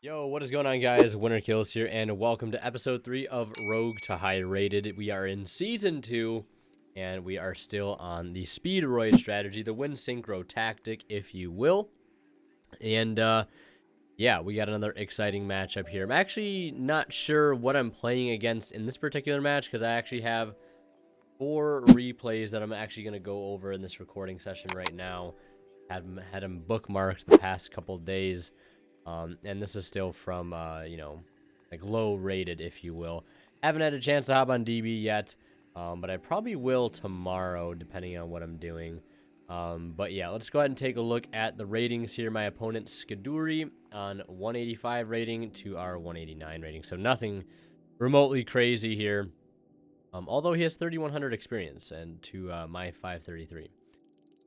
Yo, what is going on, guys? Winter Kills here, and welcome to episode 3 of Rogue to High Rated. We are in season 2, and we are still on the Speedroid strategy, the win synchro tactic, if you will. And yeah, we got another exciting matchup here. I'm actually not sure what I'm playing against in this particular match because I actually have 4 replays that I'm actually going to go over in this recording session right now. Had them bookmarked the past couple days. And this is still from, like low rated, if you will. Haven't had a chance to hop on DB yet, but I probably will tomorrow, depending on what I'm doing. But yeah, let's go ahead and take a look at the ratings here. My opponent, Skaduri, on 185 rating to our 189 rating. So nothing remotely crazy here. Although he has 3,100 experience and to my 533.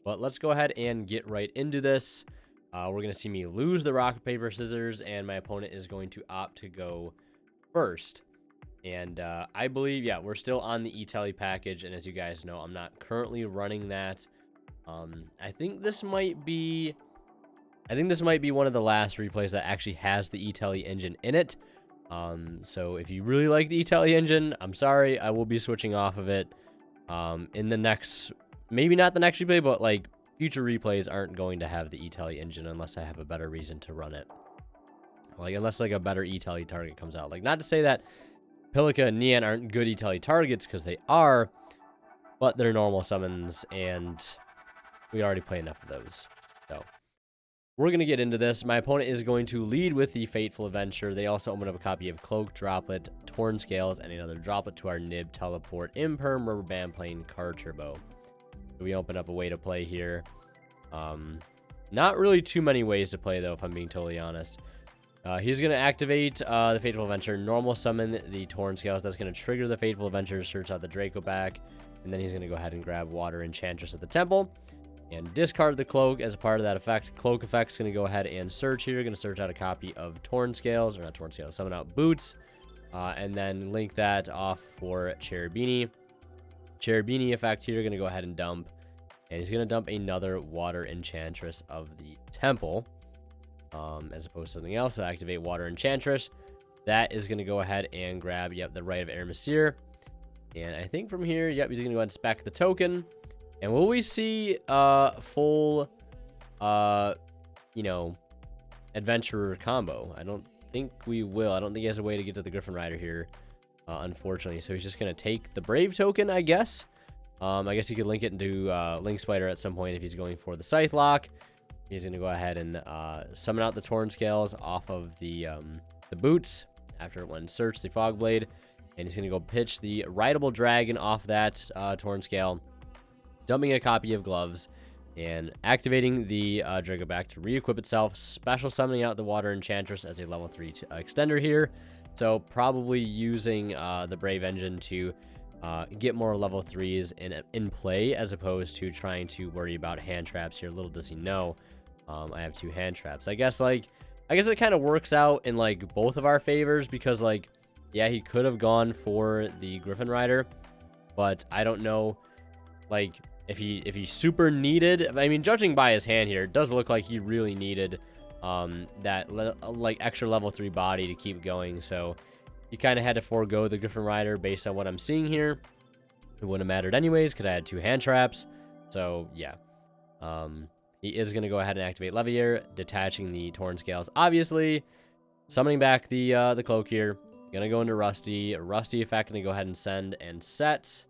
But let's go ahead and get right into this. We're going to see me lose the rock, paper, scissors, and my opponent is going to opt to go first. And I believe, yeah, we're still on the e-tele package, and as you guys know, I'm not currently running that. I think this might be one of the last replays that actually has the e-tele engine in it. So if you really like the e-tele engine, I'm sorry, I will be switching off of it in the next, maybe not the next replay, but like future replays aren't going to have the e-tele engine unless I have a better reason to run it. Like, unless like a better e-tele target comes out. Like, not to say that Pilika and Nian aren't good e-tele targets, because they are, but they're normal summons, and we already play enough of those. So, we're going to get into this. My opponent is going to lead with the Fateful Adventure. They also open up a copy of Cloak, Droplet, Torn Scales, and another Droplet to our Nib, Teleport, Imperm, Rubber Band Plane, Car Turbo. We open up a way to play here. Not really too many ways to play, though, if I'm being totally honest. He's going to activate the Fateful Adventure, normal summon the Torn Scales. That's going to trigger the Fateful Adventure, search out the Draco back, and then he's going to go ahead and grab Water Enchantress at the Temple and discard the Cloak as a part of that effect. Cloak effect is going to go ahead and search here. Going to search out a copy of Torn Scales, or not Torn Scales, summon out Boots, and then link that off for Cherubini. Cherubini effect here, going to go ahead and dump. And he's going to dump another Water Enchantress of the Temple. As opposed to something else. So activate Water Enchantress. That is going to go ahead and grab, the Right of Eremsir. And I think from here, he's going to go ahead and spec the token. And will we see full, adventurer combo? I don't think we will. I don't think he has a way to get to the Griffin Rider here. Unfortunately, so he's just going to take the Brave token, I guess. I guess he could link it into Link Spider at some point if he's going for the Scythe Lock. He's going to go ahead and summon out the Torn Scales off of the boots after it went search the Fog Blade. And he's going to go pitch the Rideable Dragon off that Torn Scale, dumping a copy of Gloves, and activating the Draco back to re-equip itself, special summoning out the Water Enchantress as a level 3 extender here. So probably using the Brave Engine to get more level 3s in play, as opposed to trying to worry about hand traps here. Little does he know, I have 2 hand traps. I guess it kind of works out in like both of our favors, because like, yeah, he could have gone for the Griffin Rider, but I don't know, like, if he super needed. I mean, judging by his hand here, it does look like he really needed that like extra level 3 body to keep going. So he kind of had to forego the Griffin Rider based on what I'm seeing here. It wouldn't have mattered anyways, because I had 2 hand traps. So yeah, he is going to go ahead and activate Levier, detaching the Torn Scales, obviously, summoning back the Cloak here. Going to go into Rusty. Rusty effect, going to go ahead and send and set.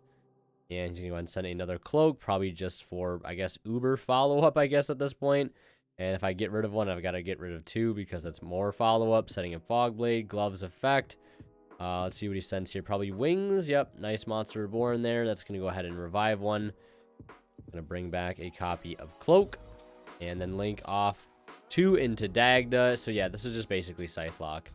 And he's going to go ahead and send another Cloak, probably just for, I guess, Uber follow-up, I guess, at this point. And if I get rid of one, I've got to get rid of 2, because that's more follow-up. Setting in Fog Blade, Gloves effect. Let's see what he sends here. Probably Wings. Yep, nice Monster Reborn there. That's going to go ahead and revive one. Going to bring back a copy of Cloak. And then link off 2 into Dagda. So yeah, this is just basically Scythe Lock.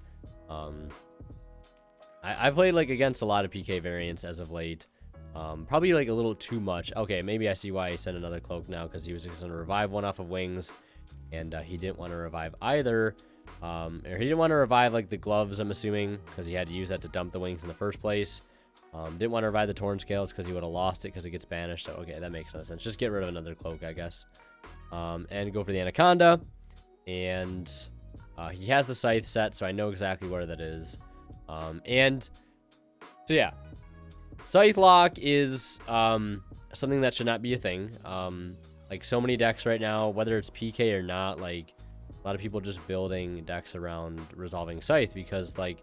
I've played like against a lot of PK variants as of late. Probably like a little too much. Okay, maybe I see why he sent another Cloak now, because he was just going to revive one off of Wings. And he didn't want to revive either. Or he didn't want to revive like the Gloves, I'm assuming, because he had to use that to dump the Wings in the first place. Didn't want to revive the Torn Scales because he would have lost it because it gets banished. So okay, that makes no sense. Just get rid of another Cloak, I guess. And go for the Anaconda. And He has the Scythe set, so I know exactly where that is. And so yeah, Scythe lock is something that should not be a thing. Like so many decks right now, whether it's PK or not, like a lot of people just building decks around resolving Scythe because like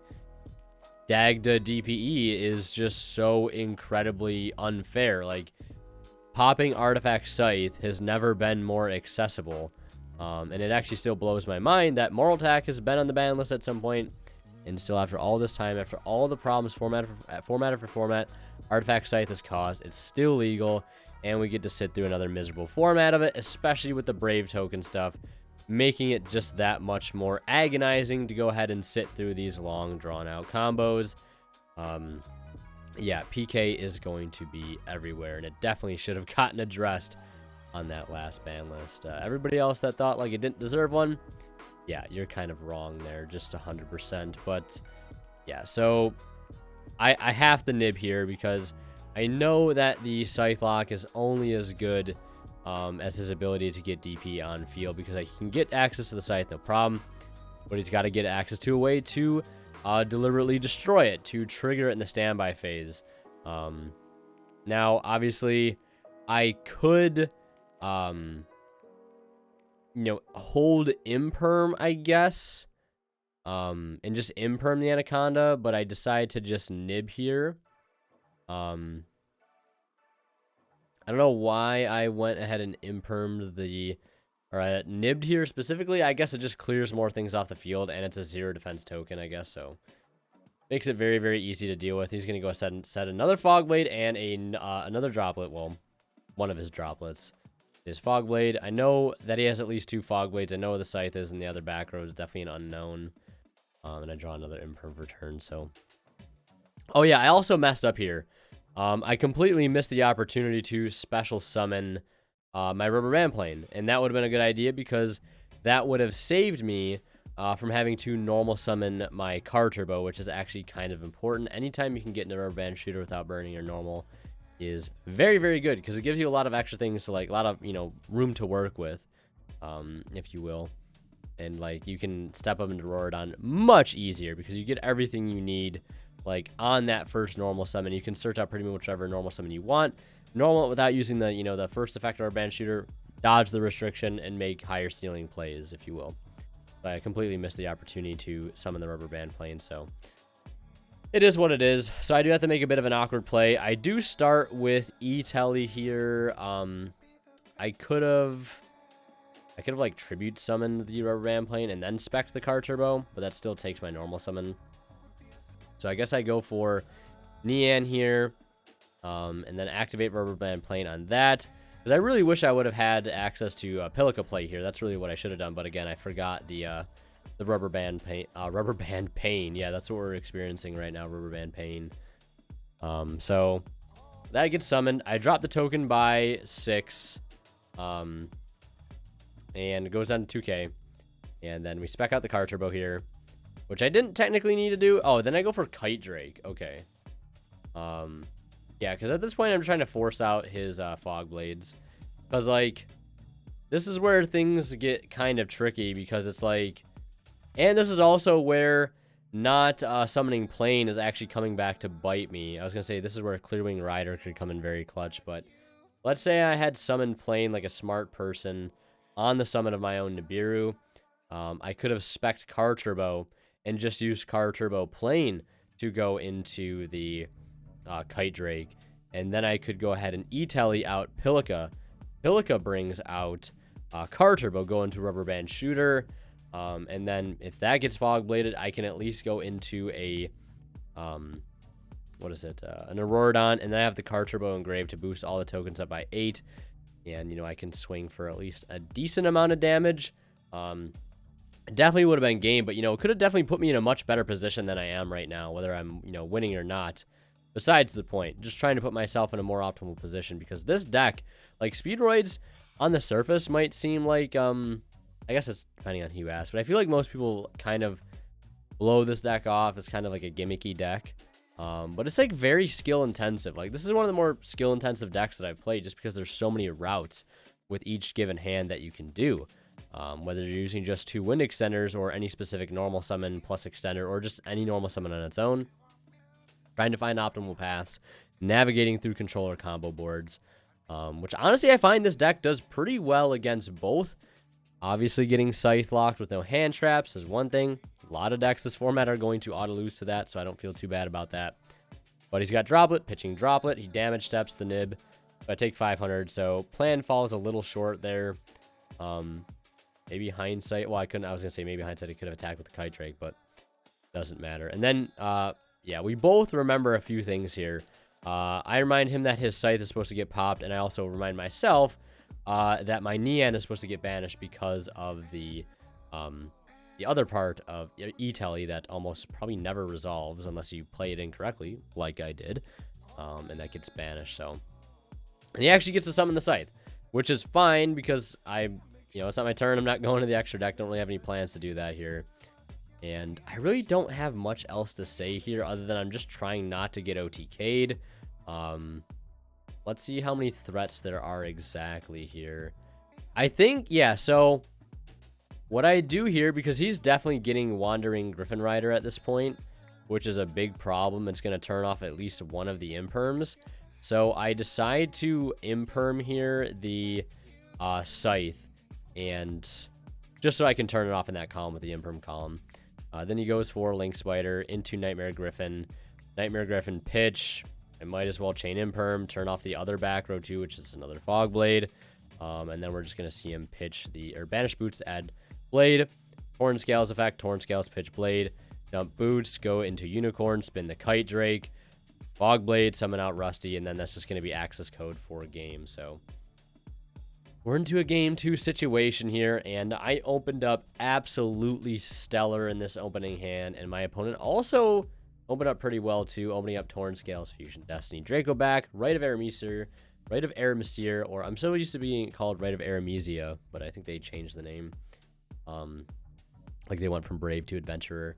Dagda DPE is just so incredibly unfair. Like popping Artifact Scythe has never been more accessible. And it actually still blows my mind that Moral Attack has been on the ban list at some point, and still after all this time, after all the problems format after format, Artifact Scythe has caused, it's still legal, and we get to sit through another miserable format of it, especially with the Brave token stuff, making it just that much more agonizing to go ahead and sit through these long drawn-out combos. Yeah, PK is going to be everywhere, and it definitely should have gotten addressed on that last ban list. Everybody else that thought like it didn't deserve one, yeah, you're kind of wrong there, just 100%. But yeah, so I have to nib here because I know that the Scythe lock is only as good as his ability to get DP on field, because I can get access to the Scythe, no problem, but he's got to get access to a way to deliberately destroy it, to trigger it in the standby phase. Now, obviously, I could you know, hold imperm, I guess, and just imperm the Anaconda, but I decided to just nib here. I don't know why I went ahead and impermed the, or I nibbed here specifically. I guess it just clears more things off the field, and it's a 0 defense token, I guess, so makes it very, very easy to deal with. He's going to go ahead and set another Fogblade and another droplet, well, one of his droplets. His Fogblade. I know that he has at least 2 Fogblades. I know where the Scythe is, and the other back row is definitely an unknown. And I draw another imperm return, so. Oh, yeah, I also messed up here. I completely missed the opportunity to special summon my Rubber Band Plane, and that would have been a good idea because that would have saved me from having to normal summon my Car Turbo, which is actually kind of important. Anytime you can get in a Rubber Band shooter without burning your normal is very, very good, because it gives you a lot of extra things to, like, a lot of, you know, room to work with, if you will. And, like, you can step up into Rorodon much easier because you get everything you need, like, on that first normal summon. You can search out pretty much whichever normal summon you want. Normal without using the, you know, the first effect of our band shooter, dodge the restriction, and make higher ceiling plays, if you will. But I completely missed the opportunity to summon the Rubber Band Plane, so it is what it is. So I do have to make a bit of an awkward play. I do start with E-Telly here. I could have like tribute summoned the Rubber Band Plane and then spec'd the Car Turbo, but that still takes my normal summon. So I guess I go for Nian here, and then activate Rubber Band Plane on that. Because I really wish I would have had access to Pilica play here. That's really what I should have done. But again, I forgot the Rubber Band Pain. Yeah, that's what we're experiencing right now, Rubber Band Pain. So that gets summoned. I drop the token by 6. And it goes down to 2k. And then we spec out the Car Turbo here, which I didn't technically need to do. Oh, then I go for Kite Drake. Okay. Yeah, because at this point I'm trying to force out his Fog Blades. Because, like, this is where things get kind of tricky, because it's like, and this is also where not summoning Plane is actually coming back to bite me. I was going to say this is where Clearwing Rider could come in very clutch, but let's say I had summoned Plane like a smart person on the summon of my own Nibiru. I could have spec'd Car Turbo and just used Car Turbo Plane to go into the Kite Drake, and then I could go ahead and E-Telly out Pilica. Pilica brings out Car Turbo, go into Rubber Band Shooter, and then if that gets Fog Bladed, I can at least go into a what is it, an Auroradon, and then I have the Car Turbo engraved to boost all the tokens up by 8, and, you know, I can swing for at least a decent amount of damage. Definitely would have been game, but, you know, it could have definitely put me in a much better position than I am right now, whether I'm, you know, winning or not. Besides the point, just trying to put myself in a more optimal position, because this deck, like, Speedroids on the surface might seem like, I guess it's depending on who you ask, but I feel like most people kind of blow this deck off as kind of like a gimmicky deck. But it's, like, very skill intensive. Like, this is one of the more skill intensive decks that I've played, just because there's so many routes with each given hand that you can do. whether you're using just 2 wind extenders or any specific normal summon plus extender or just any normal summon on its own. Trying to find optimal paths, navigating through controller combo boards, which honestly I find this deck does pretty well against both. Obviously, getting Scythe locked with no hand traps is one thing. A lot of decks this format are going to auto-lose to that, so I don't feel too bad about that. But he's got Droplet, pitching Droplet. He damage steps the nib. I take 500, so plan falls a little short there. Maybe hindsight. Well, I was going to say maybe hindsight he could have attacked with the Kite Drake, but doesn't matter. And then, yeah, we both remember a few things here. I remind him that his Scythe is supposed to get popped, and I also remind myself that my Nian is supposed to get banished because of the other part of E-Telly that almost probably never resolves unless you play it incorrectly, like I did, and that gets banished. So, and he actually gets to summon the Scythe, which is fine because it's not my turn. I'm not going to the extra deck. Don't really have any plans to do that here. And I really don't have much else to say here other than I'm just trying not to get OTK'd. Let's see how many threats there are exactly here. I think, yeah, so what I do here, because he's definitely getting Wandering Griffin Rider at this point, which is a big problem. It's going to turn off at least one of the imperms. So I decide to imperm here the Scythe, and just so I can turn it off in that column with the imperm column. Then he goes for Link Spider into Nightmare Griffin. Nightmare Griffin pitch. I might as well chain imperm, turn off the other back row too, which is another Fog Blade. And then we're just going to see him pitch or banish Boots to add Blade. Torn Scales effect, Torn Scales pitch Blade. Dump Boots, go into Unicorn, spin the Kite Drake. Fog Blade, summon out Rusty, and then that's just going to be access code for a game. So we're into a game 2 situation here, and I opened up absolutely stellar in this opening hand, and my opponent also opened up pretty well too, opening up Torn Scales, Fusion Destiny, Draco back, Rite of Arameseer, or I'm so used to being called Rite of Aramesia, but I think they changed the name. Like they went from Brave to Adventurer.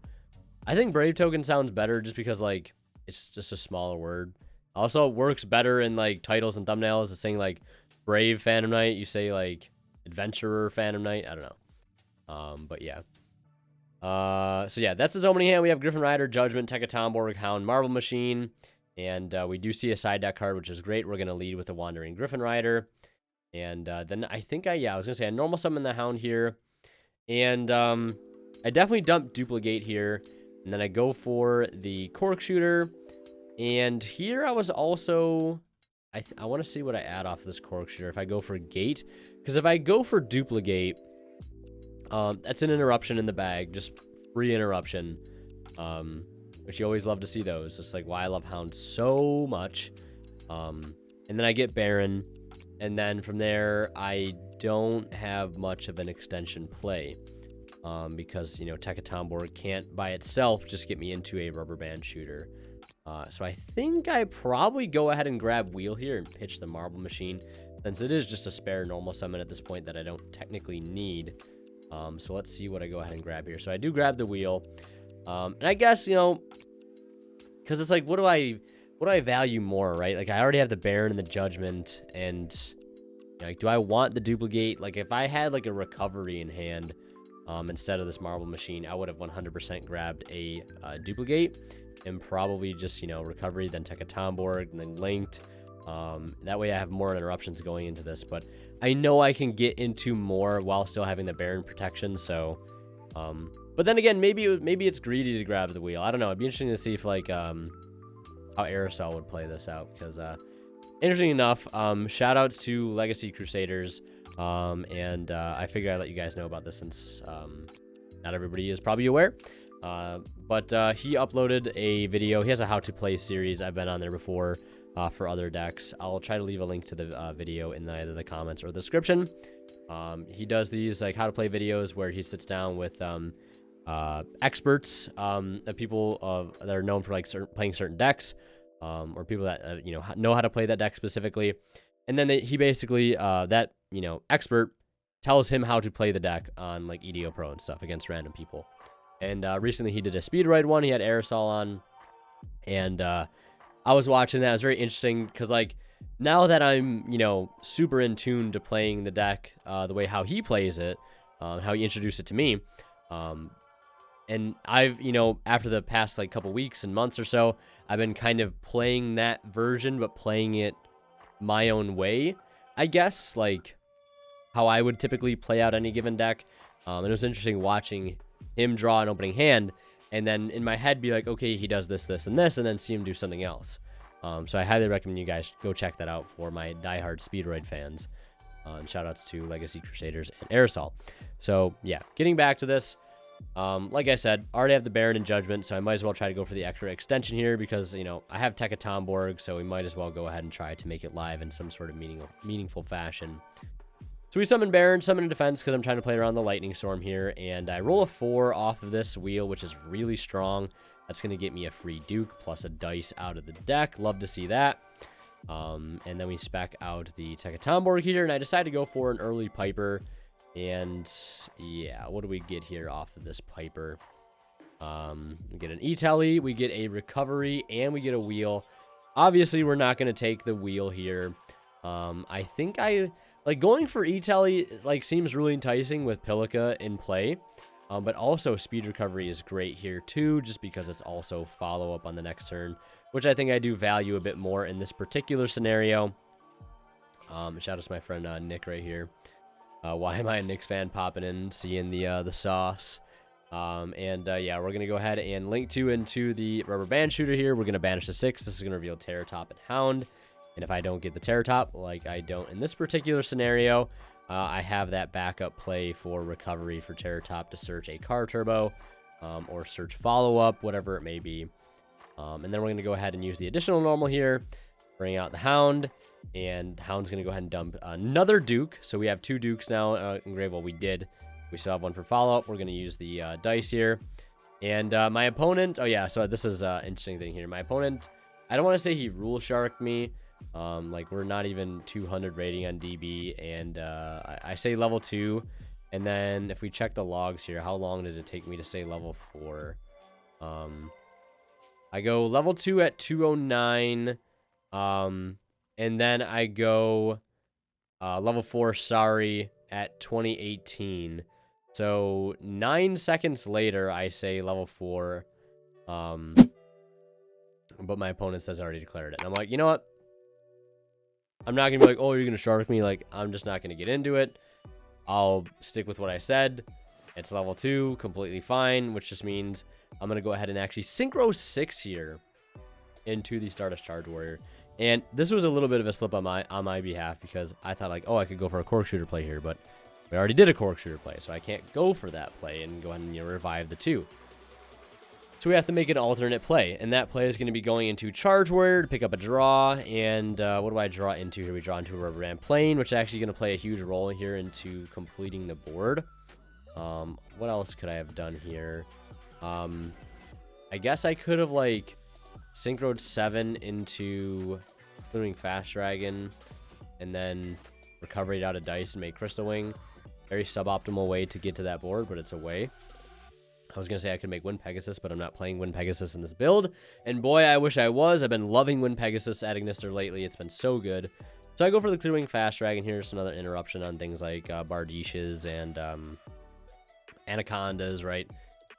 I think Brave token sounds better just because like it's just a smaller word. Also, it works better in like titles and thumbnails. It's saying like Brave Phantom Knight, you say like Adventurer Phantom Knight. I don't know. But yeah. So yeah, that's his opening hand. We have Griffin Rider, Judgment, Tekatomborg, Hound, Marble Machine, and we do see a side deck card, which is great. We're gonna lead with a Wandering Griffin Rider, and then I think I was gonna say I normal summon the Hound here, and I definitely dump Duplicate here, and then I go for the Cork Shooter, and here I was also. I want to see what I add off this Cork Shooter if I go for Gate. Because if I go for Duplicate, that's an interruption in the bag. Just free interruption. Which you always love to see those. It's like why I love Hound so much. And then I get Baron. And then from there, I don't have much of an extension play. Because, Tekatomborg can't by itself just get me into a Rubber Band Shooter. So I think I probably go ahead and grab Wheel here and pitch the Marble Machine, since it is just a spare normal summon at this point that I don't technically need. So let's see what I go ahead and grab here. So I do grab the Wheel. And I guess, because it's like, what do I value more, right? Like I already have the Baron and the Judgment, and like, do I want the Duplicate? Like if I had like a Recovery in hand, instead of this Marble Machine, I would have 100% grabbed a Duplicate. And probably just, Recovery, then Tekatomborg, and then Linked. That way I have more interruptions going into this. But I know I can get into more while still having the Baron protection. So, but then again, maybe it's greedy to grab the Wheel. I don't know. It'd be interesting to see if, like, how Aerosol would play this out. Because, interesting enough, shout-outs to Legacy Crusaders. And I figured I'd let you guys know about this since not everybody is probably aware. But he uploaded a video. He has a how to play series. I've been on there before for other decks. I'll try to leave a link to the video in either the comments or the description. He does these like how to play videos where he sits down with experts, people that are known for like playing certain decks, or people that know how to play that deck specifically. And then he basically that expert tells him how to play the deck on like EDO Pro and stuff against random people. And recently he did a Speedroid one. He had Aerosol on. And I was watching that. It was very interesting because, like, now that I'm, super in tune to playing the deck the way how he plays it, how he introduced it to me. And I've, after the past like couple weeks and months or so, I've been kind of playing that version, but playing it my own way, I guess, like how I would typically play out any given deck. And it was interesting watching him draw an opening hand, and then in my head be like, okay, he does this, this, and this, and then see him do something else. So I highly recommend you guys go check that out for my diehard Speedroid fans. And shout outs to Legacy Crusaders and Aerosol. So yeah, getting back to this. Like I said, I already have the Baron and Judgment, so I might as well try to go for the extra extension here because, I have Tekatomborg, so we might as well go ahead and try to make it live in some sort of meaningful fashion. So we summon Baron, summon a defense because I'm trying to play around the Lightning Storm here, and I roll a 4 off of this wheel, which is really strong. That's going to get me a free Duke plus a dice out of the deck. Love to see that. And then we spec out the Tekatomborg here, and I decide to go for an early Piper. And yeah, what do we get here off of this Piper? We get an E-Telly, we get a recovery, and we get a wheel. Obviously, we're not going to take the wheel here. I think going for E-Telly seems really enticing with Pilica in play. But also speed recovery is great here too, just because it's also follow up on the next turn, which I think I do value a bit more in this particular scenario. Shout out to my friend Nick right here. Why am I a Knicks fan popping in, seeing the sauce? Yeah, we're going to go ahead and link 2 into the rubber band shooter here. We're going to banish the 6. This is going to reveal Terror Top and Hound. And if I don't get the Terror Top, like I don't in this particular scenario, I have that backup play for recovery for Terror Top to search a Car Turbo or search follow-up, whatever it may be. And then we're going to go ahead and use the additional normal here, bring out the Hound. And Hound's going to go ahead and dump another Duke. So we have 2 Dukes now engraved. Well, we did. We still have 1 for follow-up. We're going to use the dice here. And my opponent... Oh, yeah. So this is an interesting thing here. My opponent... I don't want to say he rule sharked me. We're not even 200 rating on DB. And I say level 2. And then if we check the logs here, how long did it take me to say level 4? I go level 2 at 209. And then I go level 4, sorry, at 2018. So 9 seconds later, I say level 4. But my opponent says I already declared it. And I'm like, you know what? I'm not going to be like, oh, you're going to shark me. Like, I'm just not going to get into it. I'll stick with what I said. It's level 2, completely fine, which just means I'm going to go ahead and actually Synchro 6 here into the Stardust Charge Warrior. And this was a little bit of a slip on my behalf because I thought like, oh, I could go for a Cork Shooter play here, but we already did a Cork Shooter play, so I can't go for that play and go ahead and revive the 2. So we have to make an alternate play, and that play is going to be going into Charge Warrior to pick up a draw. And what do I draw into here? We draw into a Rubber Band Plane, which is actually going to play a huge role here into completing the board. What else could I have done here? I guess I could have Synchroed 7 into including Fast Dragon, and then recovered out of dice and made Crystal Wing. Very suboptimal way to get to that board, but it's a way. I was going to say I could make Wind Pegasus, but I'm not playing Wind Pegasus in this build. And boy, I wish I was. I've been loving Wind Pegasus at Ignister lately. It's been so good. So I go for the Clear Wing Fast Dragon here. Just another interruption on things like Bardishas and Anacondas, right?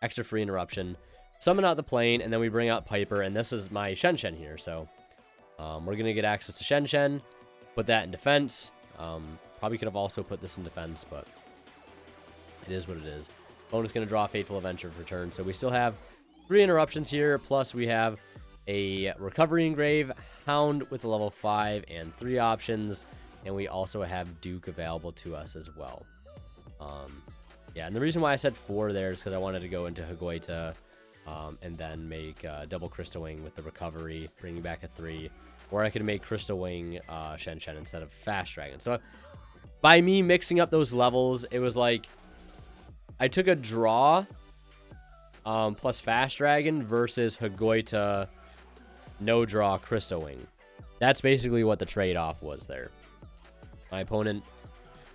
Extra free interruption. Summon out the plane, and then we bring out Piper, and this is my Shen Shen here. So we're going to get access to Shen Shen, put that in defense. Probably could have also put this in defense, but it is what it is. Opponent's going to draw Fateful Adventure for turn. So we still have 3 interruptions here, plus we have a Recovery Engrave, Hound with a level 5, and 3 options. And we also have Duke available to us as well. Yeah, and the reason why I said 4 there is because I wanted to go into Higuita and then make double Crystal Wing with the Recovery, bringing back a 3. Or I could make Crystal Wing Shen Shen instead of Fast Dragon. So by me mixing up those levels, it was like I took a draw plus Fast Dragon versus Higuita no draw Crystal Wing. That's basically what the trade-off was there. My opponent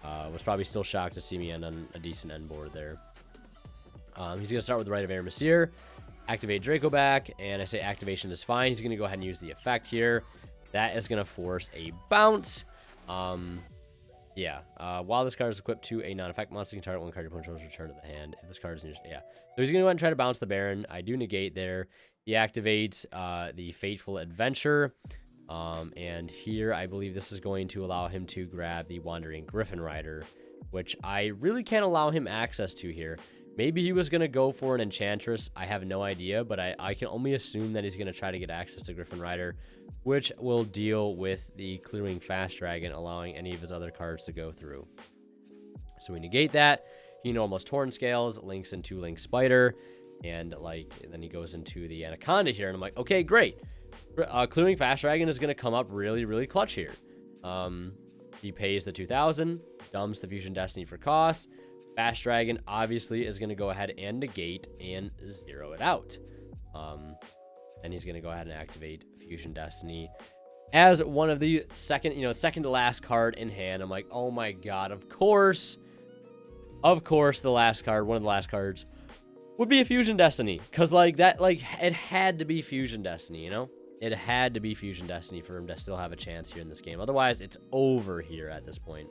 was probably still shocked to see me end on a decent end board there. He's going to start with the Rite of Aramesir, activate Draco back, and I say activation is fine. He's going to go ahead and use the effect here. That is going to force a bounce. Yeah, Yeah. While this card is equipped to a non-effect monster, you can target one card your opponent controls, return to the hand. If this card is in your... Yeah. So he's going to go ahead and try to bounce the Baron. I do negate there. He activates the Fateful Adventure. And here, I believe this is going to allow him to grab the Wandering Griffin Rider, which I really can't allow him access to here. Maybe he was going to go for an Enchantress. I have no idea, but I can only assume that he's going to try to get access to Griffin Rider, which will deal with the clearing Fast Dragon, allowing any of his other cards to go through. So we negate that. He normals Torn Scales, links into Link Spider, and then he goes into the Anaconda here, and I'm like, okay, great. Clearing Fast Dragon is going to come up really, really clutch here. He pays the 2,000, dumps the Fusion Destiny for cost. Fast Dragon obviously is going to go ahead and negate and zero it out. And he's going to go ahead and activate Fusion Destiny as one of the second to last card in hand. I'm like, oh my god, of course, the last card, one of the last cards, would be a Fusion Destiny, because it had to be Fusion Destiny, you know? It had to be Fusion Destiny for him to still have a chance here in this game. Otherwise, it's over here at this point.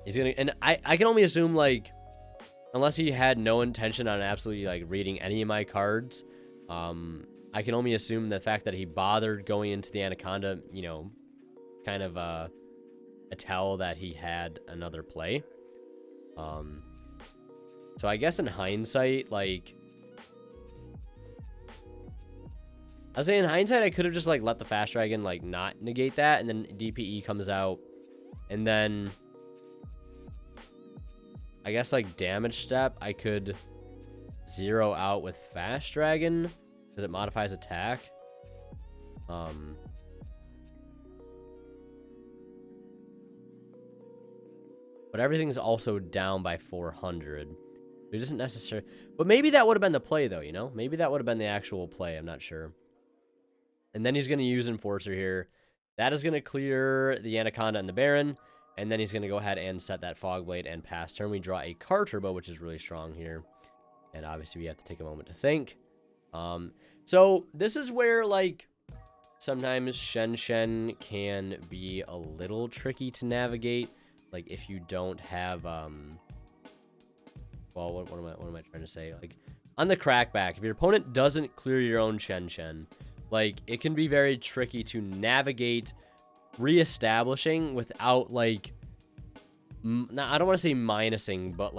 He's gonna, and I can only assume, unless he had no intention on absolutely reading any of my cards, I can only assume the fact that he bothered going into the Anaconda, kind of a tell that he had another play. So I guess in hindsight, I was saying, in hindsight, I could have just let the Fast Dragon not negate that, and then DPE comes out, and then I guess damage step I could zero out with Fast Dragon because it modifies attack. But everything's also down by 400. It doesn't necessarily, but maybe that would have been the play though, maybe that would have been the actual play. I'm not sure. And then he's going to use Enforcer here. That is going to clear the Anaconda and the Baron. And then he's going to go ahead and set that Fog Blade and pass turn. We draw a Car Turbo, which is really strong here. And obviously we have to take a moment to think. So this is where sometimes Shen can be a little tricky to navigate. If you don't have, well, what am I trying to say? On the crackback, if your opponent doesn't clear your own Shen, it can be very tricky to navigate reestablishing without I don't want to say minusing, but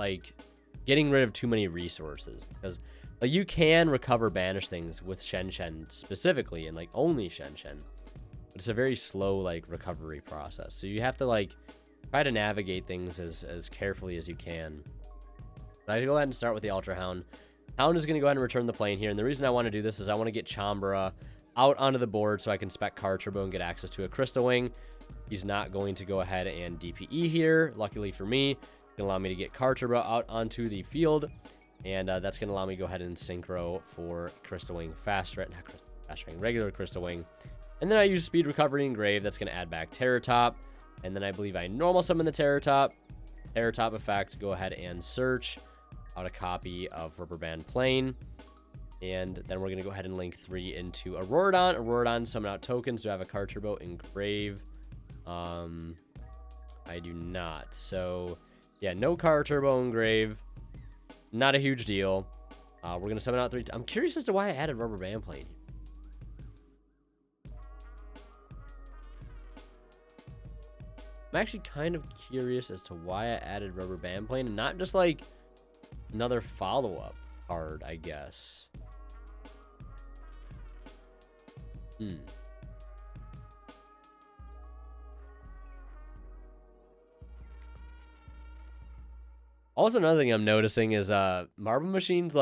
getting rid of too many resources, because you can recover banish things with Shen specifically, and only Shen, but it's a very slow recovery process. So you have to try to navigate things as carefully as you can. But I go ahead and start with the Ultra Hound. Hound is going to go ahead and return the plane here, and the reason I want to do this is I want to get Chambara out onto the board so I can spec Car Turbo and get access to a Crystal Wing. He's not going to go ahead and DPE here. Luckily for me, it's going to allow me to get Car Turbo out onto the field, and that's going to allow me to go ahead and Synchro for Crystal Wing regular Crystal Wing. And then I use Speed Recovery Engrave. That's going to add back Terror Top, and then I believe I normal summon the Terror Top effect, go ahead and search out a copy of Rubber Band Plane. And then we're going to go ahead and link 3 into Auroradon, summon out tokens. Do I have a Car Turbo Engrave? I do not. So, yeah, no Car Turbo Engrave. Not a huge deal. We're going to summon out 3. I'm curious as to why I added Rubber Band Plane. I'm actually kind of curious as to why I added Rubber Band Plane and not just another follow-up card, I guess. Also, another thing I'm noticing is Marble Machine's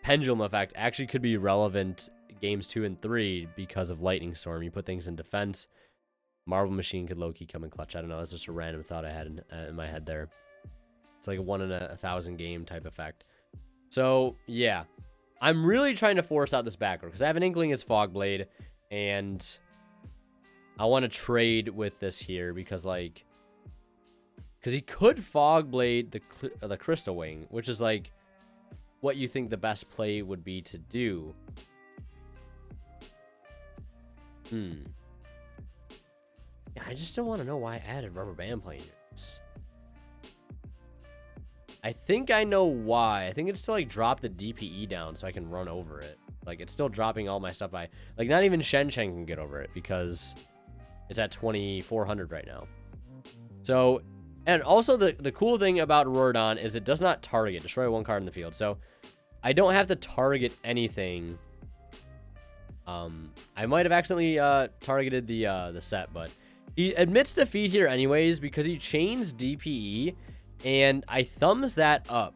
pendulum effect actually could be relevant games 2 and 3 because of Lightning Storm. You put things in defense, Marble Machine could low-key come in clutch. I don't know, that's just a random thought I had in my head there. It's a 1 in 1,000 game type effect. So yeah, I'm really trying to force out this back row because I have an inkling it's Fog Blade, and I want to trade with this here because because he could Fog Blade the Crystal Wing, which is what you think the best play would be to do. Yeah, I just don't want to know why I added rubber band plane units. I think I know why. I think it's to like drop the DPE down so I can run over it. Like it's still dropping all my stuff by like not even Shen can get over it because it's at 2400 right now. So, and also the cool thing about Rordon is it does not target, destroy one card in the field. So I don't have to target anything. I might have accidentally targeted the set, but he admits defeat here anyways because he chains DPE, and I thumbs that up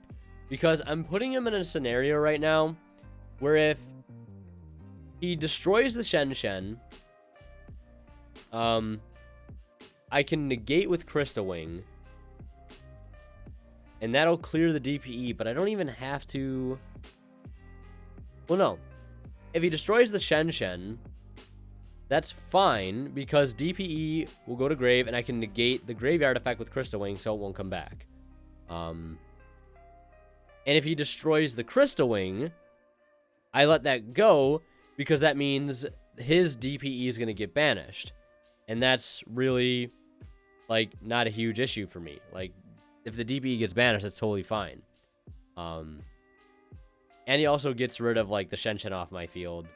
because I'm putting him in a scenario right now where if he destroys the Shen, I can negate with Crystal Wing, and that'll clear the DPE, but I don't even have to... Well, no. If he destroys the Shen, that's fine, because DPE will go to grave, and I can negate the graveyard effect with Crystal Wing, so it won't come back. And if he destroys the Crystal Wing, I let that go, because that means his DPE is going to get banished. And that's really, like, not a huge issue for me. Like, if the DPE gets banished, that's totally fine. And he also gets rid of, like, the Shen off my field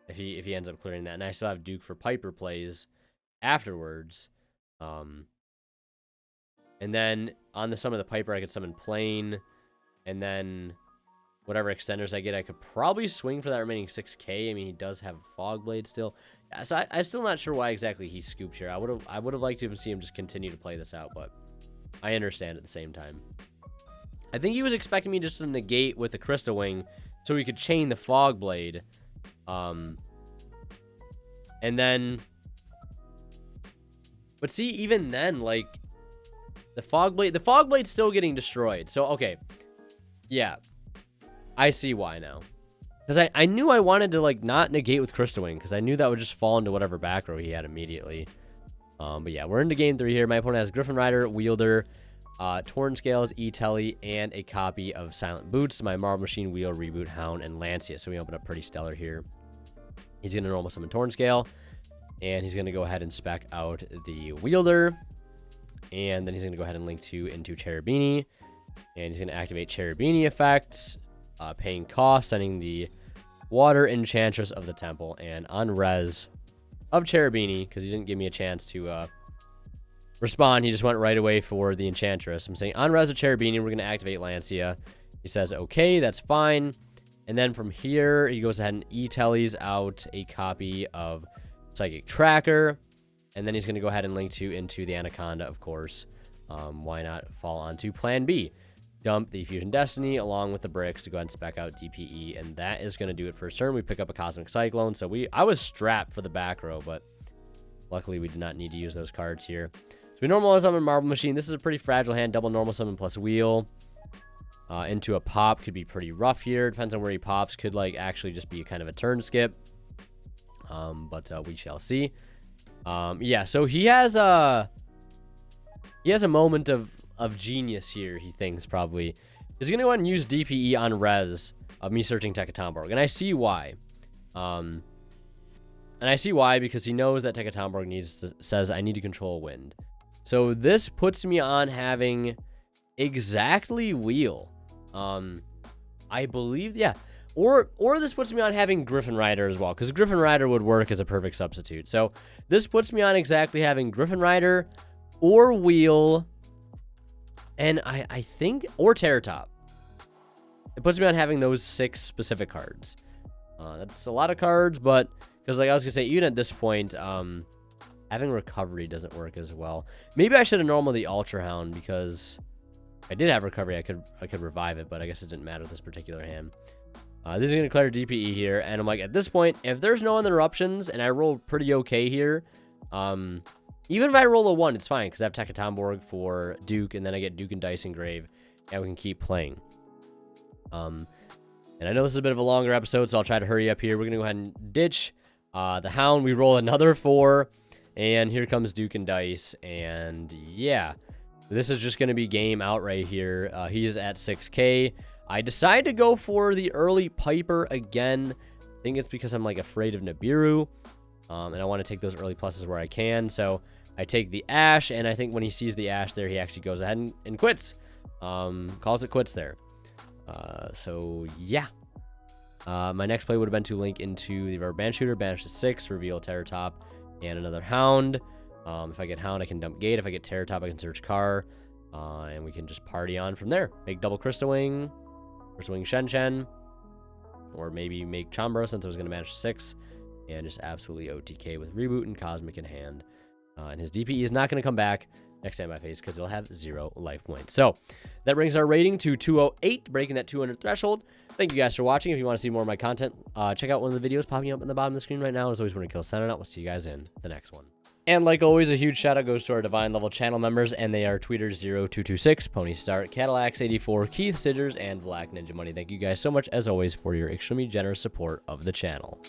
if he ends up clearing that. And I still have Duke for Piper plays afterwards. And then on the summon of the Piper, I could summon Plane. And then whatever extenders I get, I could probably swing for that remaining 6k. I mean, he does have Fog Blade still. Yeah, so I'm still not sure why exactly he scooped here. I would have liked to see him just continue to play this out, but I understand at the same time. I think he was expecting me just to negate with the Crystal Wing so he could chain the Fog Blade. And then... But see, even then, like... The Fog Blade's still getting destroyed. So, okay. Yeah. I see why now. Because I knew I wanted to, like, not negate with Crystal Wing, because I knew that would just fall into whatever back row he had immediately. But yeah, we're into game 3 here. My opponent has Griffin Rider, Wielder, Torn Scales, E-Telly, and a copy of Silent Boots, my Marble Machine, Wheel, Reboot, Hound, and Lancia. So we open up pretty stellar here. He's going to normal summon Torn Scale, and he's going to go ahead and spec out the Wielder. And then he's going to go ahead and link 2 into Cherubini. And he's going to activate Cherubini effects, paying cost, sending the Water Enchantress of the Temple, and on res of Cherubini, because he didn't give me a chance to respond, he just went right away for the Enchantress. I'm saying on res of Cherubini, we're going to activate Lancia. He says, okay, that's fine. And then from here, he goes ahead and E-Tellies out a copy of Psychic Tracker. And then he's going to go ahead and link 2 into the Anaconda, of course. Why not fall onto Plan B? Dump the Fusion Destiny along with the bricks to go ahead and spec out DPE. And that is going to do it for his turn. We pick up a Cosmic Cyclone. So I was strapped for the back row, but luckily we did not need to use those cards here. So we normal summon Marble Machine. This is a pretty fragile hand. Double normal summon plus wheel. Into a pop could be pretty rough here. Depends on where he pops. Could like actually just be kind of a turn skip. But we shall see. Yeah, so he has a moment of genius here, he thinks, probably. He's going to go ahead and use DPE on res of me searching Tekatomborg, and I see why. And I see why, because he knows that Tekatomborg says, I need to control wind. So this puts me on having exactly wheel. I believe, yeah. Or this puts me on having Griffin Rider as well, because Griffin Rider would work as a perfect substitute. So this puts me on exactly having Griffin Rider or Wheel, and I think, or Terror Top. It puts me on having those 6 specific cards. That's a lot of cards, but, because like I was going to say, even at this point, having Recovery doesn't work as well. Maybe I should have normal the Ultra Hound, because if I did have Recovery, I could revive it, but I guess it didn't matter with this particular hand. This is going to clear DPE here, and I'm like, at this point, if there's no interruptions, and I roll pretty okay here, even if I roll a 1, it's fine, because I have Tekatomborg for Duke, and then I get Duke and Dice Engrave, and we can keep playing. And I know this is a bit of a longer episode, so I'll try to hurry up here. We're going to go ahead and ditch the Hound. We roll another 4, and here comes Duke and Dice, and yeah, this is just going to be game out right here. He is at 6k. I decide to go for the early Piper again. I think it's because I'm like afraid of Nibiru. And I want to take those early pluses where I can. So I take the Ash, and I think when he sees the Ash there, he actually goes ahead and quits. Calls it quits there. So, yeah. My next play would have been to link into the Band Shooter, banish to 6, reveal Terror Top, and another Hound. If I get Hound, I can dump Gate. If I get Terror Top, I can search Car. And we can just party on from there. Make double Crystal Wing Shen, or maybe make Chambra since I was going to manage 6, and just absolutely OTK with Reboot and Cosmic in hand. And his DPE is not going to come back next time I face because he'll have 0 life points. So that brings our rating to 208, breaking that 200 threshold. Thank you guys for watching. If you want to see more of my content, check out one of the videos popping up in the bottom of the screen right now. As always, Winter Kill signing out. We'll see you guys in the next one. And like always, a huge shout out goes to our Divine Level channel members, and they are Tweeter0226, Pony Start, Cadillacs84, Keith Sidgers, and Black Ninja Money. Thank you guys so much, as always, for your extremely generous support of the channel.